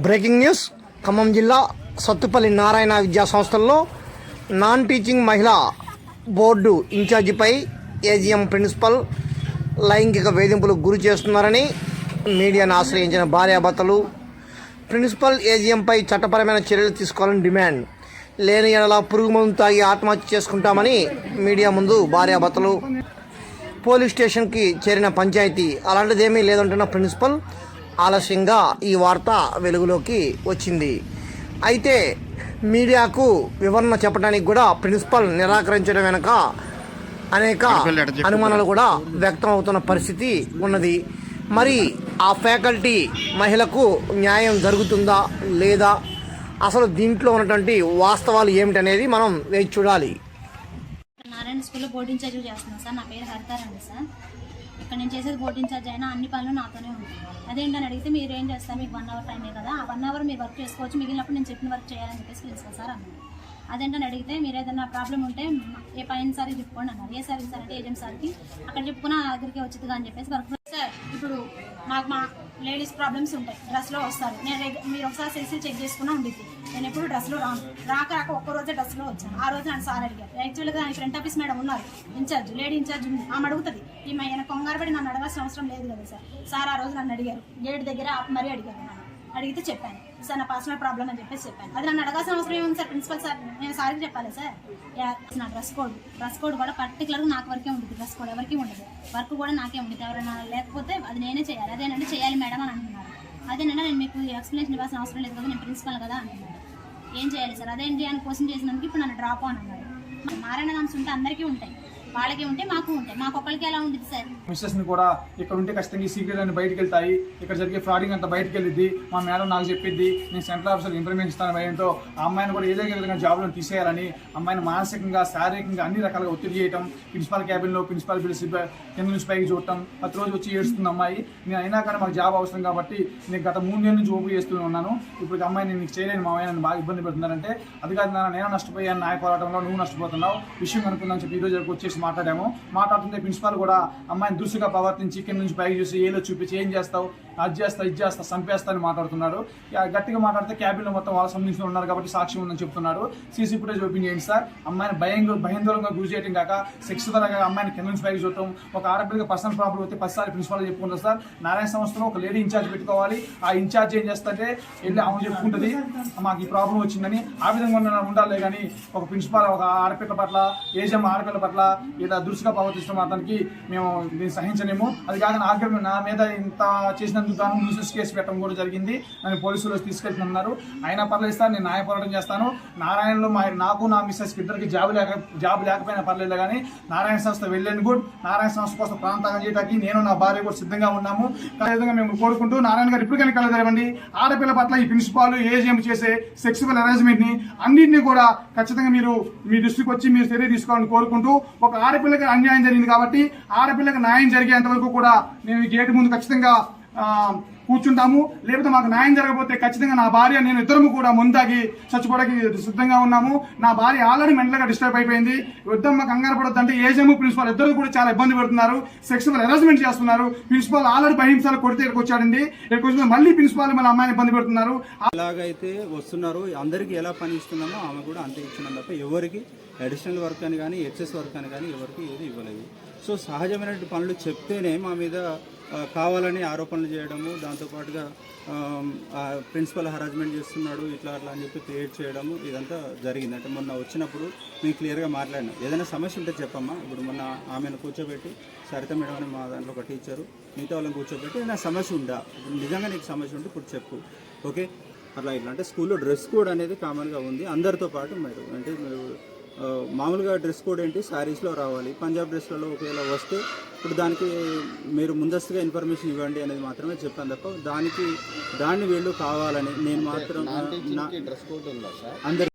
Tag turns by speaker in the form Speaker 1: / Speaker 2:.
Speaker 1: Breaking news. Khammam జిల్లా సత్తుపల్లి నారాయణ విద్యా సంస్థల్లో నాన్ టీచింగ్ మహిళా బోర్డు ఇన్ఛార్జిపై ఏజీఎం ప్రిన్సిపల్ లైంగిక వేధింపులకు గురి చేస్తున్నారని మీడియాను ఆశ్రయించిన భార్యాభర్తలు ప్రిన్సిపల్ ఏజీఎంపై చట్టపరమైన చర్యలు తీసుకోవాలని డిమాండ్. లేని ఎడల పురుగు మందు తాగి ఆత్మహత్య చేసుకుంటామని మీడియా ముందు భార్యాభర్తలు. పోలీస్ స్టేషన్కి చేరిన పంచాయతీ అలాంటిదేమీ లేదంటున్న ప్రిన్సిపల్. ఆలస్యంగా ఈ వార్త వెలుగులోకి వచ్చింది. అయితే మీడియాకు వివరణ చెప్పడానికి కూడా ప్రిన్సిపల్ నిరాకరించడం వెనుక అనేక అనుమానాలు కూడా వ్యక్తం అవుతున్న పరిస్థితి ఉన్నది. మరి ఆ ఫ్యాకల్టీ మహిళకు న్యాయం జరుగుతుందా లేదా, అసలు దీంట్లో ఉన్నటువంటి వాస్తవాలు ఏమిటనేది మనం వేచి చూడాలి.
Speaker 2: నారాయణ స్కూల్లో బోర్డు ఇన్ఛార్జ్ చేస్తున్నాను సార్. నా పేరు హరితారండి సార్. ఇక్కడ నేను చేసేది బోర్డు ఇన్ఛార్జ్ అయినా అన్ని పనులు నాతోనే ఉంటాయి. అదేంటని అడిగితే మీరు ఏం చేస్తారు, మీకు 1 అవర్ టైమే కదా, ఆ 1 అవర్ మీరు వర్క్ చేసుకోవచ్చు, మిగిలినప్పుడు నేను చెప్పిన వర్క్ చేయాలని చెప్పేసి తెలుసు సార్ అన్నాను. అదేంటని అడిగితే మీరు ఏదైనా ప్రాబ్లం ఉంటే ఏ పైన సార్కి చెప్పుకోండి అన్నారు. ఏ సార్కి సార్ అంటే ఏజెంట్ సార్కి, అక్కడ చెప్పుకున్న దగ్గరికి వచ్చిందిగా అని చెప్పేసి వర్క్ సార్. ఇప్పుడు నాకు మా లేడీస్ ప్రాబ్లమ్స్ ఉంటాయి, డ్రెస్లో వస్తారు. మీరు ఒకసారి సెల్సీ చెక్ చేసుకున్నా ఉండిద్ది. నేను ఎప్పుడు డ్రెస్లో రాక ఒక్కరోజే డ్రెస్లో వచ్చాను. ఆ రోజు నన్ను సార్ అడిగారు. యాక్చువల్గా ఆయన ఫ్రంట్ ఆఫీస్ మేడం ఉన్నారు, ఇన్ఛార్జ్, లేడీ ఇన్ఛార్జ్ ఉంది. ఆమె అడుగుతుంది. ఈమె కంగారు పడి నన్ను అడగాల్సిన అవసరం లేదు కదా సార్. సార్ ఆ రోజు నన్ను అడిగారు, గేట్ దగ్గర మరీ అడిగారు. నన్ను అడిగితే చెప్పాను సార్ నా పర్సనల్ ప్రాబ్లం అని చెప్పేసి చెప్పాను. అది నన్ను అడగాల్సిన అవసరం ఏముంది సార్, ప్రిన్సిపల్ సార్ నేను సార్కి చెప్పాలి సార్. నా డ్రెస్ కోడ్ కూడా పర్టికులర్గా నాకు వరకే ఉంటుంది. డ్రెస్ కోడ్ ఎవరికి ఉండదు, వర్క్ కూడా నాకే ఉంటుంది. ఎవరైనా లేకపోతే అది నేనే చేయాలి. అదేనంటే చేయాలి మేడం అని అంటున్నారు. అదేనంటే నేను మీకు ఎక్స్ప్లెనేషన్ ఇవ్వాల్సిన అవసరం లేదు కదా, నేను ప్రిన్సిపల్ కదా అంటున్నాను. ఏం చేయాలి సార్, అదేంటి అని క్వశ్చన్ చేసినందుకు ఇప్పుడు నన్ను డ్రాప్ అని అన్నారు. మారణ నామ్స్ ఉంటే అందరికీ ఉంటాయి, వాళ్ళకి ఉంటే మాకు ఉంటాయి. మాకు ఒక్కరికి ఎలా ఉంటుంది సార్.
Speaker 3: మిస్సెస్ ని కూడా ఇక్కడ ఉంటే ఖచ్చితంగా ఈ సీక్రెట్ అని బయటకు వెళ్తాయి, ఇక్కడ జరిగే ఫ్రాడింగ్ అంతా బయటకు వెళ్ళిద్ది. మా మేడం నాకు చెప్పిద్ది, నేను సెంట్రల్ ఆఫీసర్ ఇన్ఫర్మేషన్ ఇస్తాను భయంతో ఆ అమ్మాయిని కూడా ఏదో విధంగా జాబ్లో తీసేయాలని, అమ్మాయిని మానసికంగా శారీరకంగా అన్ని రకాలుగా ఒత్తిడి చేయటం, ప్రిన్సిపల్ క్యాబిన్లో ప్రిన్సిపల్ పిలిచి కింద నుంచి పైకి చూడటం, ప్రతిరోజు వచ్చి ఏడుస్తుంది అమ్మాయి. నేను అయినా కానీ మాకు జాబ్ అవసరం కాబట్టి నేను గత 3 నెలల నుంచి ఓపీ చేస్తూనే ఉన్నాను. ఇప్పుడు అమ్మాయి నేను నీకు చేయలేను, మా అమ్మాయి నన్ను బాగా ఇబ్బంది పెడుతున్నారంటే, అది కాదు నేను నష్టపోయాను, న్యాయ పోరాటంలో నువ్వు నష్టపోతున్నావు, విషయం అనుకుందని చెప్పి ఈరోజు వచ్చేసి మాట్లాడుతుంటే ప్రిన్సిపాల్ కూడా అమ్మాయిని దురుసుగా ప్రవర్తించి కింద నుంచి పైకి చూసి ఏలో చూపించి ఏం చేస్తావు, అది చేస్తా ఇది చేస్తా చంపేస్తా అని మాట్లాడుతున్నాడు. గట్టిగా మాట్లాడితే క్యాబిన్లో మొత్తం వాళ్ళ సంబంధించిన ఉన్నారు కాబట్టి సాక్ష్యం ఉందని చెప్తున్నాడు. సీసీ ఫుటేజ్ ఓపెన్ చేయండి సార్. అమ్మాయిని భయందోళంగా గురి చేయడం కాక సెక్సువల్గా అమ్మాయిని కింద నుంచి పైకి చూడటం, ఒక ఆడపిల్లకి పర్సనల్ ప్రాబ్లం అయితే 10 సార్లు ప్రిన్సిపాల్ చెప్పుకుంటారు సార్. నారాయణ సంస్థలో ఒక లేడీ ఇన్ఛార్జ్ పెట్టుకోవాలి. ఆ ఇన్ఛార్జ్ ఏం చేస్తుంటే వెళ్ళి ఆమె చెప్పుకుంటుంది మాకు ఈ ప్రాబ్లం వచ్చిందని. ఆ విధంగా ఉండాలి కానీ ఒక ప్రిన్సిపాల్ ఒక ఆడపిల్ల పట్ల ఏజమ్మ ఆడపిల్ల పట్ల ఇలా దురుసుగా ప్రవర్తిస్తున్న అతనికి మేము దీన్ని సహించలేము. అది కాక నా మీద ఇంత చేసినందుకు గాను న్యూసెస్ కేసు పెట్టడం కూడా జరిగింది. నన్ను పోలీసులు తీసుకెళ్తున్నారు. అయినా పర్లేదు సార్, నేను న్యాయ పోరాటం చేస్తాను. నారాయణలో నాకు నా మిస్సెస్కి ఇద్దరికి జాబ్ లేకపోయినా పర్లేదు కానీ నారాయణ సంస్థ వెళ్ళేది గుడ్. నారాయణ సంస్థ కోసం ప్రాంతంగా చేయడానికి నేను నా భార్య కూడా సిద్ధంగా ఉన్నాము. అదేవిధంగా మేము కోరుకుంటూ నారాయణ గారు ఇప్పటికైనా కలగలేవండి. ఆడపిల్ల పట్ల ఈ ప్రిన్సిపాల్ ఏజీఎం చేసే సెక్సువల్ అరేంజ్మెంట్ ని అన్నింటినీ కూడా ఖచ్చితంగా మీరు మీ దృష్టికి వచ్చి మీరు చర్య తీసుకోవాలని కోరుకుంటూ, ఒక ఆడపిల్లకి అన్యాయం జరిగింది కాబట్టి ఆడపిల్లకి న్యాయం జరిగేంత వరకు కూడా మేము ఈ గేటు ముందు ఖచ్చితంగా కూర్చుంటాము. లేకపోతే మాకు న్యాయం జరగకపోతే ఖచ్చితంగా నా భార్య నేను ఇద్దరము కూడా ముందాగి చచ్చిపోవడానికి సిద్ధంగా ఉన్నాము. నా భార్య ఆల్రెడీ మెంటల్గా డిస్టర్బ్ అయిపోయింది. యుద్ధం కంగారు పడొద్దు అంటే ఏజేమో ప్రిన్సిపాల్ ఇద్దరు కూడా చాలా ఇబ్బంది పడుతున్నారు, సెక్సువల్ హెరాస్మెంట్ చేస్తున్నారు. ప్రిన్సిపాల్ ఆల్రెడీ 10 నిమిషాలు కొడితే ఇక్కడికి వచ్చాడండి. ఇక్కడికి వచ్చిన మళ్ళీ ప్రిన్సిపాల్ మన అమ్మాయిని ఇబ్బంది పెడుతున్నారు.
Speaker 4: ఎలాగైతే వస్తున్నారు అందరికీ ఎలా పని ఇస్తున్నామో ఆమె కూడా అంతే ఇచ్చినాం తప్ప ఎవరికి అడిషనల్ వర్క్ అని కానీ ఎక్సెస్ వర్క్ అని కానీ ఎవరికి ఏది ఇవ్వలేదు. సో సహజమైనటువంటి పనులు చెప్తేనే మా మీద కావాలని ఆరోపణలు చేయడము, దాంతోపాటుగా ప్రిన్సిపల్ హరాస్మెంట్ చేస్తున్నాడు ఇట్లా అట్లా అని చెప్పి క్రియేట్ చేయడము ఇదంతా జరిగింది. అంటే మొన్న వచ్చినప్పుడు మేము క్లియర్గా మాట్లాడినాం, ఏదైనా సమస్య ఉంటే చెప్పమ్మా. ఇప్పుడు మొన్న ఆమెను కూర్చోబెట్టి సరిత మేడం అని మా దాంట్లో ఒక టీచరు మిగతా వాళ్ళని కూర్చోబెట్టి ఏదైనా సమస్య ఉందా, ఇప్పుడు నిజంగా నీకు సమస్య ఉంటే ఇప్పుడు చెప్పు, ఓకే అట్లా ఇట్లా. అంటే స్కూల్లో డ్రెస్ కోడ్ అనేది కామన్గా ఉంది అందరితో పాటు. మీరు మామూలుగా డ్రెస్ కోడ్ ఏంటి, శారీస్లో రావాలి. పంజాబ్ డ్రెస్లలో ఒకవేళ వస్తే ఇప్పుడు దానికి మీరు ముందస్తుగా ఇన్ఫర్మేషన్ ఇవ్వండి అనేది మాత్రమే చెప్పాను తప్ప దాన్ని వీళ్ళు కావాలని నేను మాత్రం అందరు